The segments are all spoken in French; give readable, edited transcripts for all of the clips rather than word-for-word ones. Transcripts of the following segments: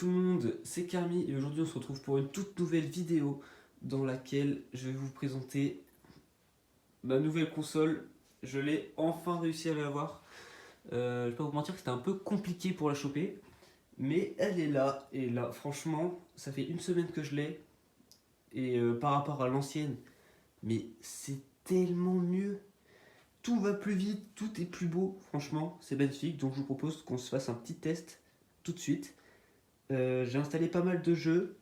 tout le monde, c'est Carmi et aujourd'hui on se retrouve pour une toute nouvelle vidéo dans laquelle je vais vous présenter ma nouvelle console. Je l'ai enfin réussi à l'avoir. Je vais pas vous mentir que c'était un peu compliqué pour la choper, mais elle est là. Et là, franchement, ça fait une semaine que je l'ai. Et par rapport à l'ancienne, mais c'est tellement mieux. Tout va plus vite, tout est plus beau. Franchement, c'est magnifique. Donc je vous propose qu'on se fasse un petit test tout de suite. J'ai installé pas mal de jeux.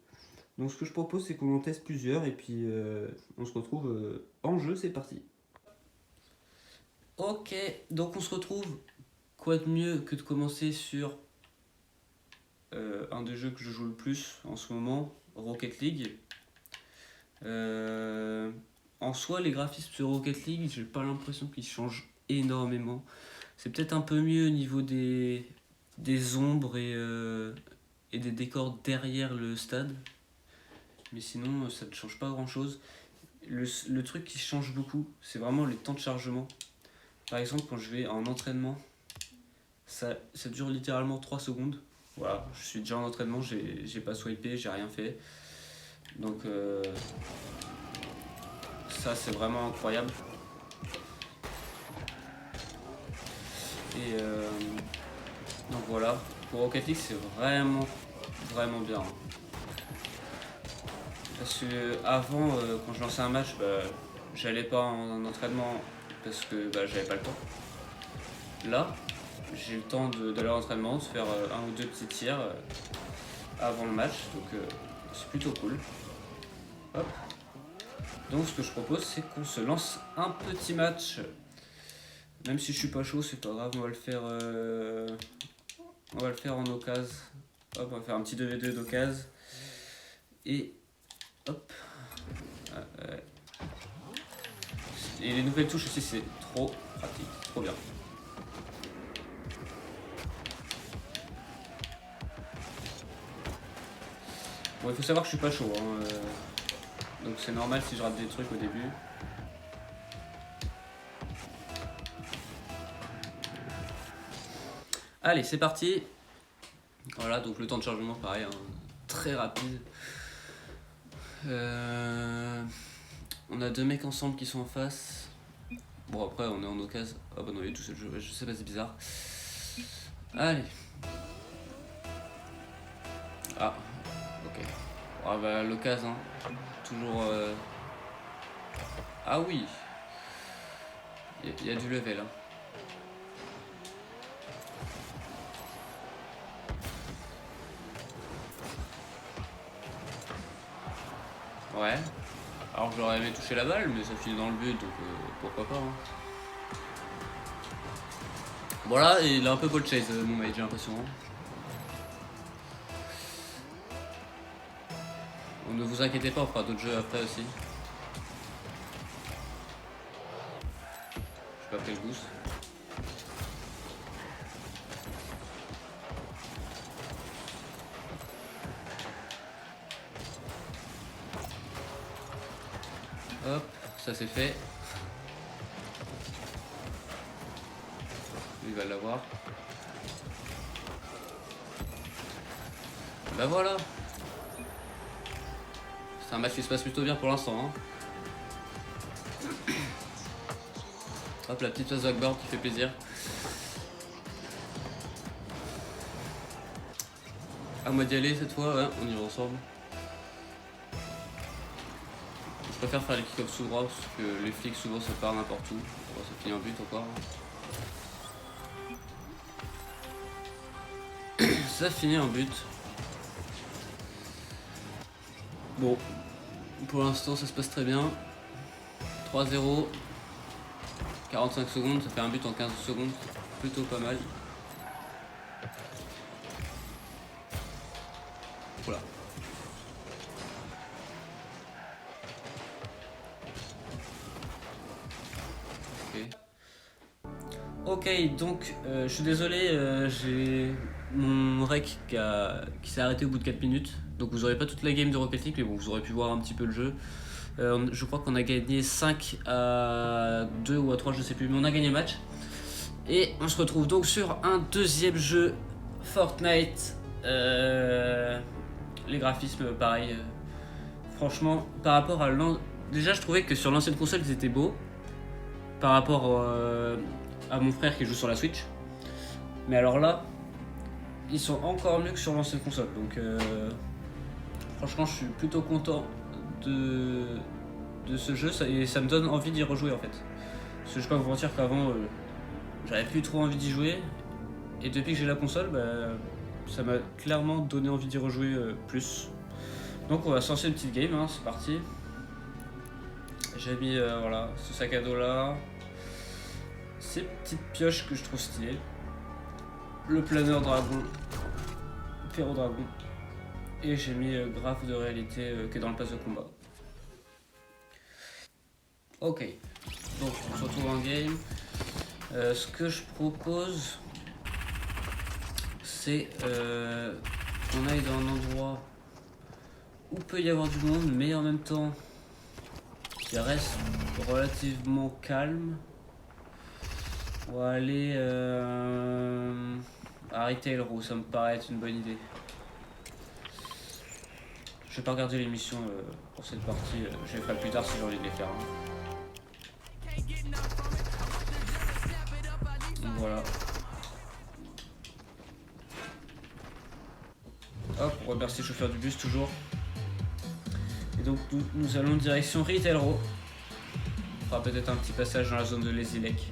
Donc ce que je propose, c'est qu'on en teste plusieurs et puis on se retrouve en jeu. C'est parti. Ok, donc on se retrouve. Quoi de mieux que de commencer sur un des jeux que je joue le plus en ce moment, Rocket League. En soi, les graphismes sur Rocket League, j'ai pas l'impression qu'ils changent énormément. C'est peut-être un peu mieux au niveau des ombres et des décors derrière le stade. Mais sinon, ça ne change pas grand-chose. Le truc qui change beaucoup, c'est vraiment les temps de chargement. Par exemple, quand je vais en entraînement, ça dure littéralement 3 secondes. Voilà, je suis déjà en entraînement, j'ai pas swipé, j'ai rien fait. Donc ça c'est vraiment incroyable. Et donc voilà, pour Rocket League c'est vraiment bien. Parce que avant, quand je lançais un match, j'allais pas en entraînement parce que j'avais pas le temps. Là, j'ai le temps d'aller en entraînement, de faire un ou deux petits tirs avant le match, donc c'est plutôt cool. Hop. Donc ce que je propose, c'est qu'on se lance un petit match. Même si je suis pas chaud, c'est pas grave, on va le faire en occasion. Hop, on va faire un petit 2v2 d'occasion. Et hop. Et les nouvelles touches aussi, c'est trop pratique, trop bien. Bon, il faut savoir que je suis pas chaud, hein, donc c'est normal si je rate des trucs au début. Allez, c'est parti. Voilà, donc le temps de chargement, pareil, hein, très rapide. On a deux mecs ensemble qui sont en face. Bon, après, on est en occasion. Ah bah non, il est tout seul, je sais pas, c'est bizarre. Allez. Ah, ok. Ah bah, l'occasion, hein. Toujours... Ah oui. Il y a du level, hein. Ouais. Alors j'aurais aimé toucher la balle, mais ça finit dans le but, donc pourquoi pas, hein. Voilà, et il a un peu ball chase, mon mate, j'ai l'impression. Bon, ne vous inquiétez pas, on fera d'autres jeux après aussi. Je peux appeler le boost. Hop, ça c'est fait. Lui il va l'avoir. Bah voilà. C'est un match qui se passe plutôt bien pour l'instant, hein. Hop, la petite phase backboard qui fait plaisir. À moi d'y aller cette fois, ouais, on y va ensemble. Je préfère faire les kick-offs sous droit parce que les flics souvent ça part n'importe où. Bon, ça finit en but encore. Ça finit en but. Bon, pour l'instant ça se passe très bien. 3-0. 45 secondes, ça fait un but en 15 secondes. Plutôt pas mal. Voilà. Ok, donc je suis désolé, j'ai mon rec qui s'est arrêté au bout de 4 minutes. Donc vous aurez pas toute la game de Rocket League, mais bon, vous aurez pu voir un petit peu le jeu. Je crois qu'on a gagné 5 à 2 ou à 3, je sais plus, mais on a gagné le match. Et on se retrouve donc sur un deuxième jeu Fortnite Les graphismes, pareil. Franchement, par rapport à déjà, je trouvais que sur l'ancienne console, ils étaient beaux. Par rapport à mon frère qui joue sur la Switch. Mais alors là, ils sont encore mieux que sur l'ancienne console. Donc, franchement, je suis plutôt content de ce jeu. Et ça me donne envie d'y rejouer en fait. Parce que je peux pas vous mentir qu'avant, j'avais plus trop envie d'y jouer. Et depuis que j'ai la console, ça m'a clairement donné envie d'y rejouer plus. Donc on va se lancer une petite game, hein, c'est parti. J'ai mis voilà, ce sac à dos là, ces petites pioches que je trouve stylées, le planeur dragon, ferro dragon, et j'ai mis graphe de réalité qui est dans le pass de combat. Ok, donc on se retrouve en game. Ce que je propose, c'est qu'on aille dans un endroit où peut y avoir du monde, mais en même temps qui reste relativement calme. On va aller à Retail Row, ça me paraît être une bonne idée. Je vais pas regarder les missions pour cette partie, je les ferai plus tard si j'ai envie de les faire. Hein. Donc voilà. Hop, on remercie le chauffeur du bus toujours. Et donc nous allons direction Retail Row. On fera peut-être un petit passage dans la zone de Lesilec.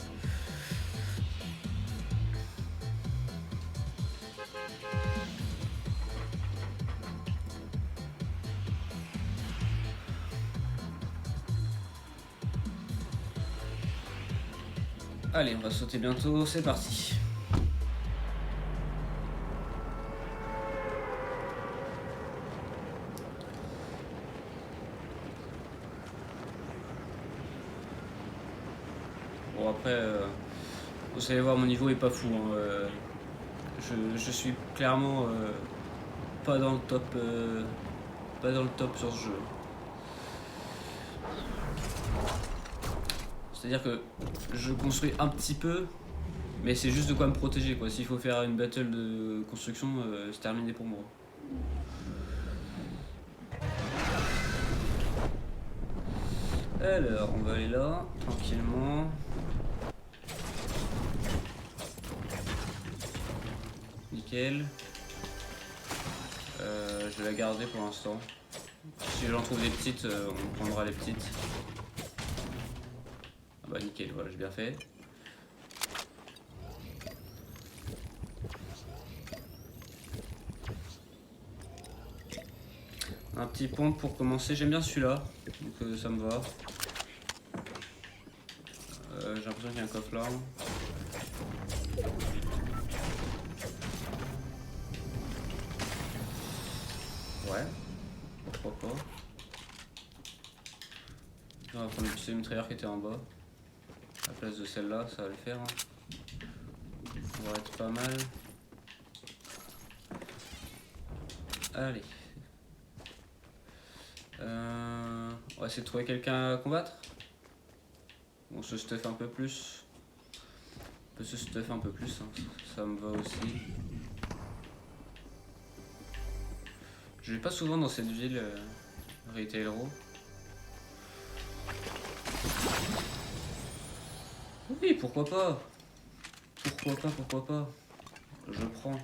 Allez, on va sauter bientôt, c'est parti. Bon après, vous allez voir, mon niveau est pas fou. Hein. Je suis clairement pas dans le top, sur ce jeu. C'est-à-dire que je construis un petit peu, mais c'est juste de quoi me protéger, quoi. S'il faut faire une battle de construction, c'est terminé pour moi. Alors, on va aller là, tranquillement. Nickel. Je vais la garder pour l'instant. Si j'en trouve des petites, on prendra les petites. Ah bah nickel, voilà, j'ai bien fait. Un petit pompe pour commencer, j'aime bien celui-là, donc ça me va. J'ai l'impression qu'il y a un coffre là. Ouais, pourquoi pas. On va prendre le pistolet mitrailleur qui était en bas. À la place de celle-là, ça va le faire. Hein. Ça va être pas mal. Allez. On va essayer de trouver quelqu'un à combattre. On se stuff un peu plus. On peut se stuff un peu plus, hein. Ça me va aussi. Je vais pas souvent dans cette ville, Retail Row. Oui, pourquoi pas. Pourquoi pas. Je prends.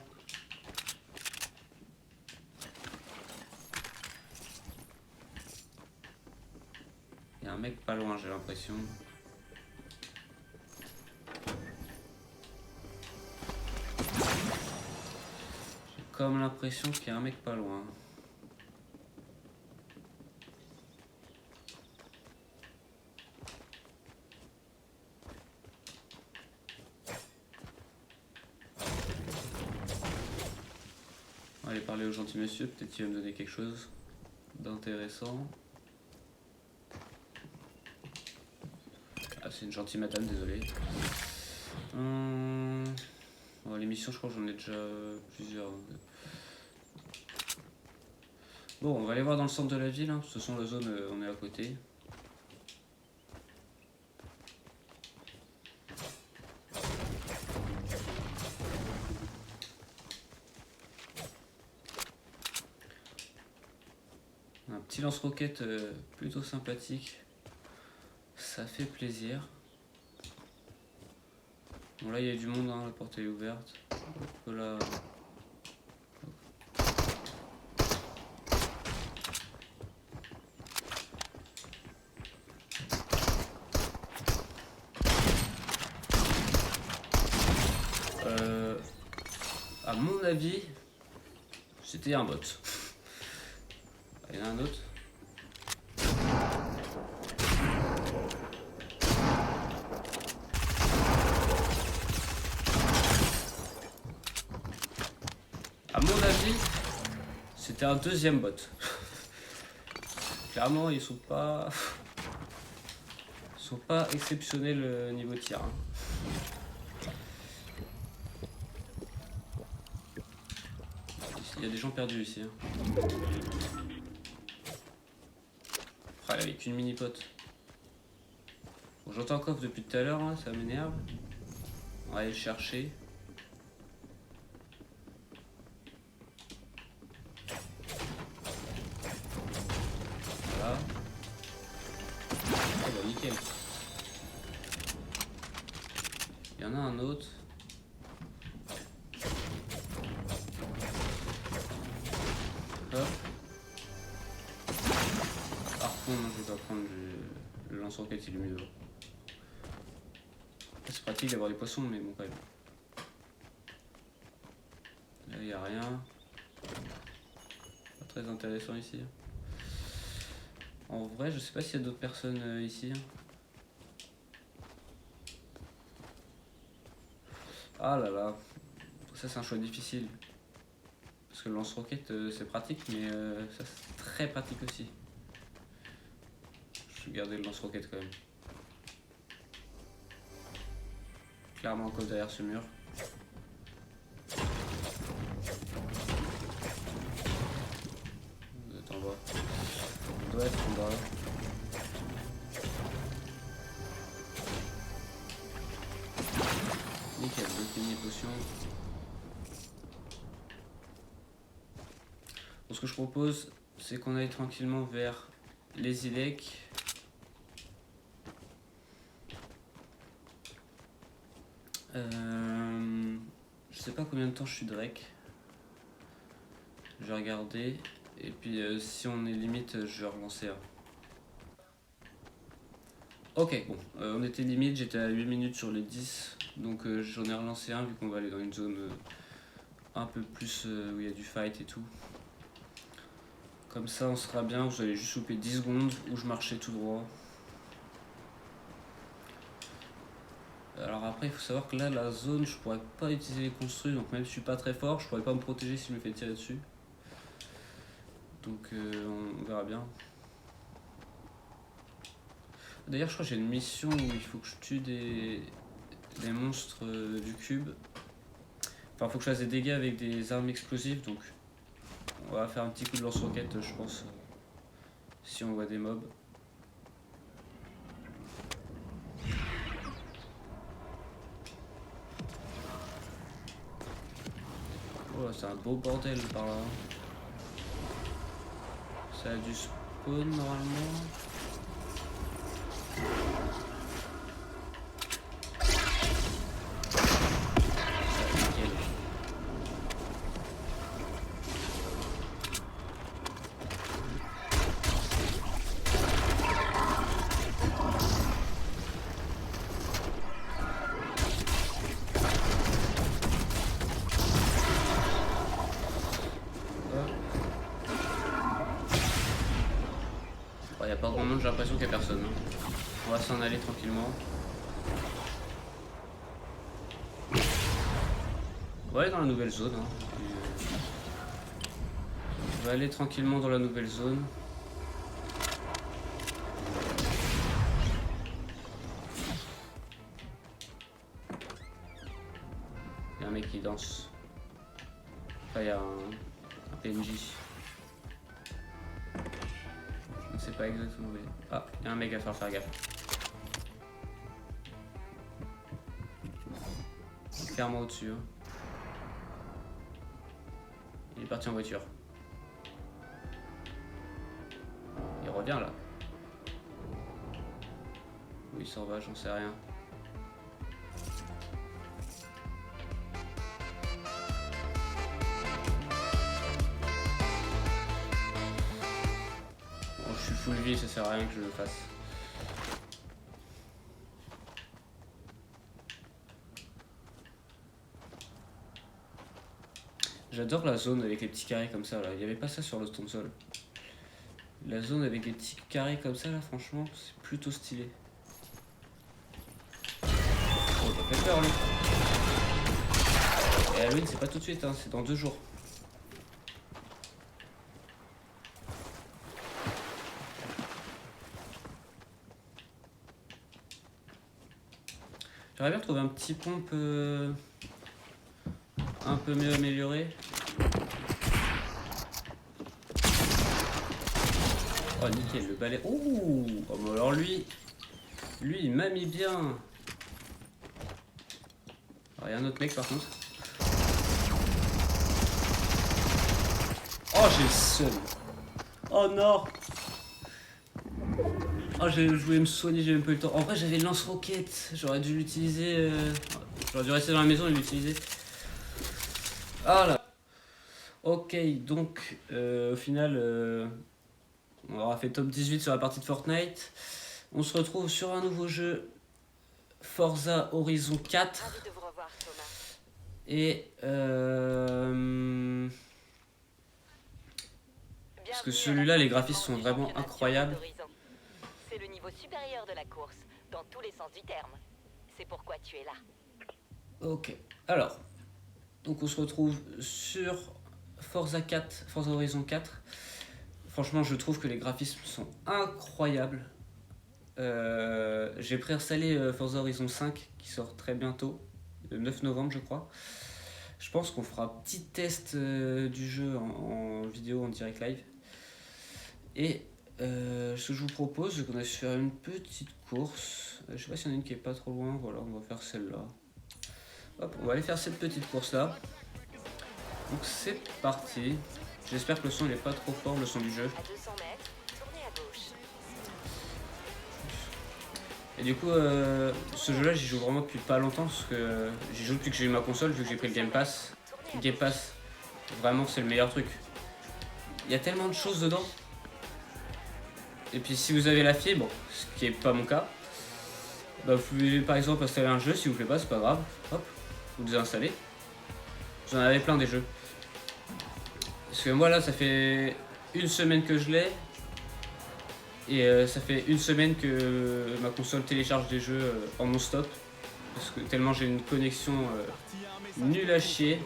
Il y a un mec pas loin, j'ai l'impression. J'ai comme l'impression qu'il y a un mec pas loin. On va aller parler au gentil monsieur, peut-être qu'il va me donner quelque chose d'intéressant. Ah, c'est une gentille madame, désolé. Bon, les missions, je crois que j'en ai déjà plusieurs. Bon, on va aller voir dans le centre de la ville. Hein. Ce sont la zone, on est à côté. Petit lance-roquette plutôt sympathique. Ça fait plaisir. Bon là il y a du monde, hein, la porte est ouverte. Voilà. À mon avis, c'était un bot. Il y en a un autre. À mon avis, c'était un deuxième bot. Clairement, ils sont pas exceptionnels niveau tir. Hein. Il y a des gens perdus ici. Hein. Ah, il avait qu'une mini pote. Bon, j'entends coffre depuis tout à l'heure, hein, ça m'énerve. On va aller le chercher. Voilà. Oh bah nickel. Il y en a un autre. Hop. Par contre, je vais pas prendre le lance-roquette, il est mieux. C'est pratique d'avoir des poissons, mais bon, quand même. Là, il n'y a rien. Pas très intéressant ici. En vrai, je sais pas s'il y a d'autres personnes ici. Ah là là. Ça, c'est un choix difficile. Parce que le lance-roquette, c'est pratique, mais ça, c'est très pratique aussi. Je vais garder le lance-roquette quand même. Clairement encore derrière ce mur. Vous êtes en bas. On doit être en bas. Nickel, 2 mini potions. Bon, ce que je propose, c'est qu'on aille tranquillement vers les ILEC. Je sais pas combien de temps je suis Drake. Je vais regarder. Et puis si on est limite, je vais relancer un. Ok, bon, on était limite, j'étais à 8 minutes sur les 10. Donc j'en ai relancé un vu qu'on va aller dans une zone un peu plus où il y a du fight et tout. Comme ça on sera bien, vous allez juste louper 10 secondes où je marchais tout droit. Alors après il faut savoir que là la zone je pourrais pas utiliser les construits, donc même si je suis pas très fort je pourrais pas me protéger si je me fais tirer dessus. Donc on verra bien. D'ailleurs je crois que j'ai une mission où il faut que je tue des monstres du cube. Enfin faut que je fasse des dégâts avec des armes explosives, donc on va faire un petit coup de lance-roquette je pense si on voit des mobs. Oh, c'est un beau bordel par là. Ça a du spawn normalement. Nickel. Il n'y a pas grand monde, j'ai l'impression qu'il n'y a personne. On va s'en aller tranquillement. On va aller dans la nouvelle zone. On va aller tranquillement dans la nouvelle zone. Il y a un mec qui danse. Enfin, il y a un PNJ. Je ne sais pas exactement où il est. Ah, il y a un mec à faire gaffe. Clairement au-dessus. Hein. Il est parti en voiture. viens là. Où il s'en va, j'en sais rien. Bon, je suis full vie, ça sert à rien que je le fasse. J'adore la zone avec les petits carrés comme ça là. Il n'y avait pas ça sur Lost on Sol. La zone avec des petits carrés comme ça là, franchement, c'est plutôt stylé. Oh, il a fait peur lui. Et Halloween, c'est pas tout de suite, hein, c'est dans 2 jours. J'aimerais bien trouver un petit pompe un peu mieux amélioré. Oh nickel, le balai. Ouh, oh, bah alors lui il m'a mis bien. Alors il y a un autre mec par contre. Oh j'ai le seum. Oh non. Oh je voulais me soigner, j'ai même pas eu le temps. En vrai j'avais le lance-roquette, j'aurais dû l'utiliser. J'aurais dû rester dans la maison et l'utiliser. Ah là. Ok, donc au final on aura fait top 18 sur la partie de Fortnite. On se retrouve sur un nouveau jeu, Forza Horizon 4. Et parce que celui-là, les graphismes sont vraiment incroyables. C'est le niveau supérieur de la course, dans tous les sens du terme. C'est pourquoi tu es là. Ok, alors, donc on se retrouve sur Forza Horizon 4. Franchement, je trouve que les graphismes sont incroyables. J'ai préinstallé Forza Horizon 5 qui sort très bientôt, le 9 novembre je crois. Je pense qu'on fera un petit test du jeu en vidéo, en direct live. Et ce que je vous propose, c'est qu'on a su faire une petite course. Je sais pas s'il y en a une qui est pas trop loin, voilà, on va faire celle-là. Hop, on va aller faire cette petite course-là. Donc c'est parti. J'espère que le son n'est pas trop fort, le son du jeu. Et du coup, ce jeu-là, j'y joue vraiment depuis pas longtemps parce que j'y joue depuis que j'ai eu ma console, vu que j'ai pris le Game Pass. Le Game Pass, vraiment, c'est le meilleur truc. Il y a tellement de choses dedans. Et puis, si vous avez la fibre, ce qui est pas mon cas, bah, vous pouvez par exemple installer un jeu. Si vous plaît pas, c'est pas grave. Hop, vous désinstallez. Vous en avez plein des jeux. Parce que moi, là, ça fait 1 semaine que je l'ai. Et ça fait 1 semaine que ma console télécharge des jeux en non-stop. Parce que tellement j'ai une connexion nulle à chier.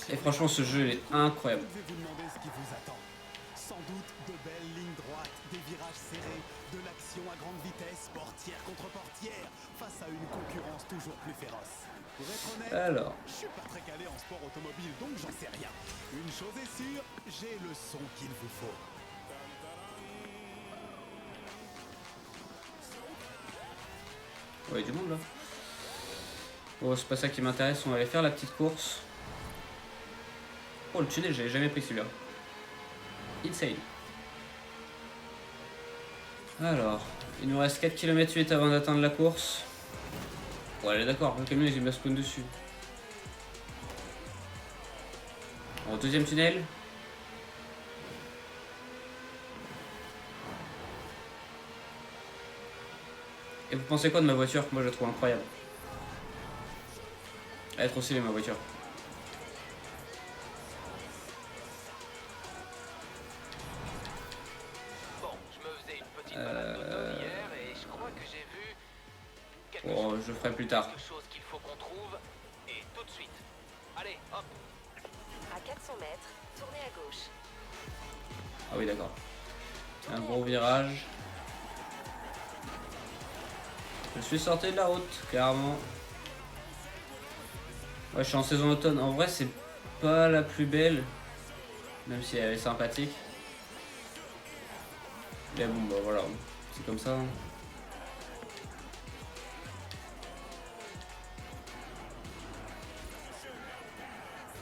Et franchement ce jeu est incroyable. Sans doute de belles lignes droites, des virages serrés, de l'action à grande vitesse, portière contre portière, face à une concurrence toujours plus féroce. Pour être honnête, alors, je suis pas très calé en sport automobile, donc j'en sais rien. Une chose est sûre, j'ai le son qu'il vous faut. ouais, du monde là. Bon, c'est pas ça qui m'intéresse, on va aller faire la petite course. Oh, le tunnel, j'avais jamais pris celui-là. Insane. Alors, il nous reste 4 km 8 avant d'atteindre la course. Bon, allez, d'accord, le camion il me spawn dessus. Bon, deuxième tunnel. Et vous pensez quoi de ma voiture? Moi je la trouve incroyable. Elle est trop stylée ma voiture. Bon, je me faisais une petite balade d'auto hier et je crois que j'ai vu quelque Bon, je le ferai plus tard. chose qu'il faut qu'on trouve et tout de suite. Allez, hop. À 400 mètres, tournez à gauche. Ah oui, d'accord. Un gros virage. Je suis sorti de la route, clairement. Ouais, je suis en saison automne. En vrai, c'est pas la plus belle. Même si elle est sympathique. Mais bon, bah voilà. C'est comme ça.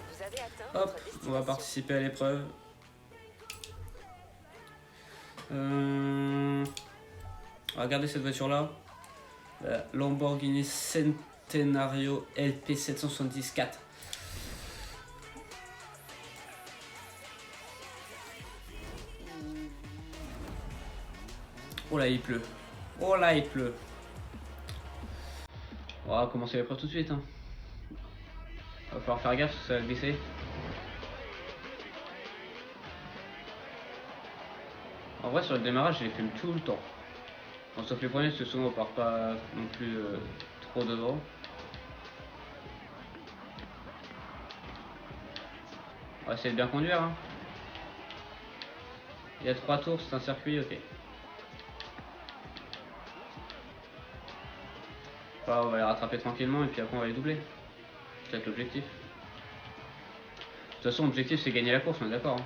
Vous avez atteint Hop, votre on va destination. participer à l'épreuve. Regardez cette voiture là. La Lamborghini Centenario LP 774. Oh là il pleut. Oh là il pleut. On va commencer l'épreuve tout de suite. Hein. Va falloir faire gaffe parce que ça va glisser. En vrai sur le démarrage je les filme tout le temps. Bon, sauf les premiers parce que souvent on part pas non plus trop devant. On va essayer de bien conduire. Hein. Il y a 3 tours, c'est un circuit, ok. Enfin, on va les rattraper tranquillement et puis après on va les doubler. C'est peut-être l'objectif. De toute façon l'objectif c'est gagner la course, on est d'accord. Hein.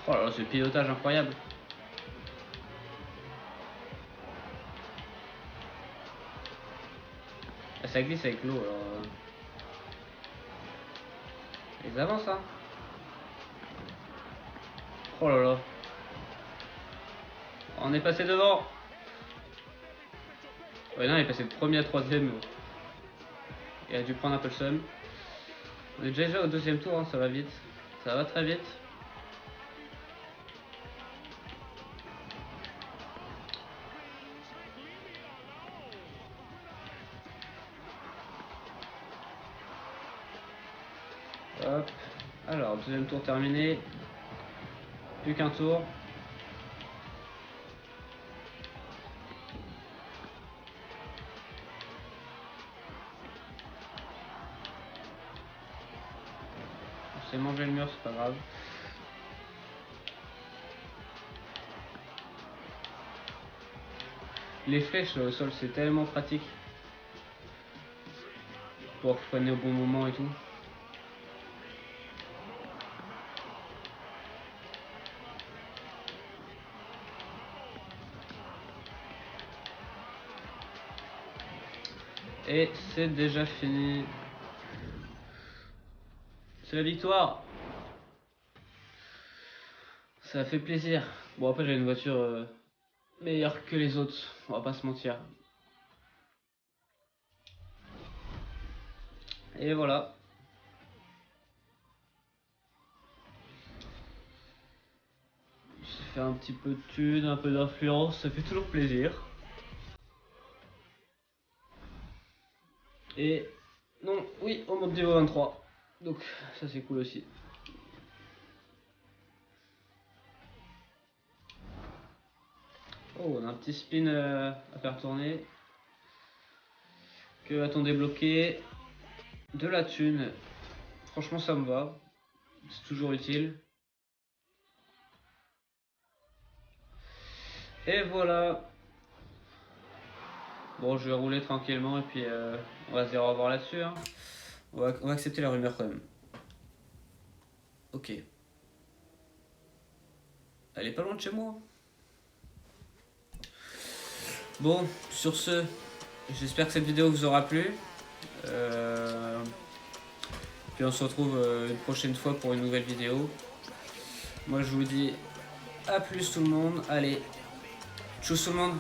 Oh là là, ce pilotage incroyable. Ah, ça glisse avec l'eau alors. Ils avancent hein. Oh là là. On est passé devant. Ouais non il est passé de premier à troisième. Il a dû prendre un peu le seum. On est déjà au deuxième tour, hein, ça va vite. Ça va très vite. Hop. Alors, deuxième tour terminé. Plus qu'un tour. On s'est mangé le mur, c'est pas grave. Les flèches au sol, c'est tellement pratique. Pour freiner au bon moment et tout. Et c'est déjà fini. C'est la victoire. Ça fait plaisir. Bon après j'ai une voiture meilleure que les autres, on va pas se mentir. Et voilà. J'ai fait un petit peu de thunes, un peu d'influence, ça fait toujours plaisir. Et non, oui, on monte niveau 23. Donc ça c'est cool aussi. Oh, on a un petit spin à faire tourner. Que va-t-on débloquer? De la thune. Franchement ça me va. C'est toujours utile. Et voilà. Bon, je vais rouler tranquillement et puis on va se dire au revoir là-dessus. Hein. On va accepter la rumeur quand même. Ok. Elle est pas loin de chez moi. Bon, sur ce, j'espère que cette vidéo vous aura plu. Puis on se retrouve une prochaine fois pour une nouvelle vidéo. Moi je vous dis à plus tout le monde. Allez, tchuss tout le monde.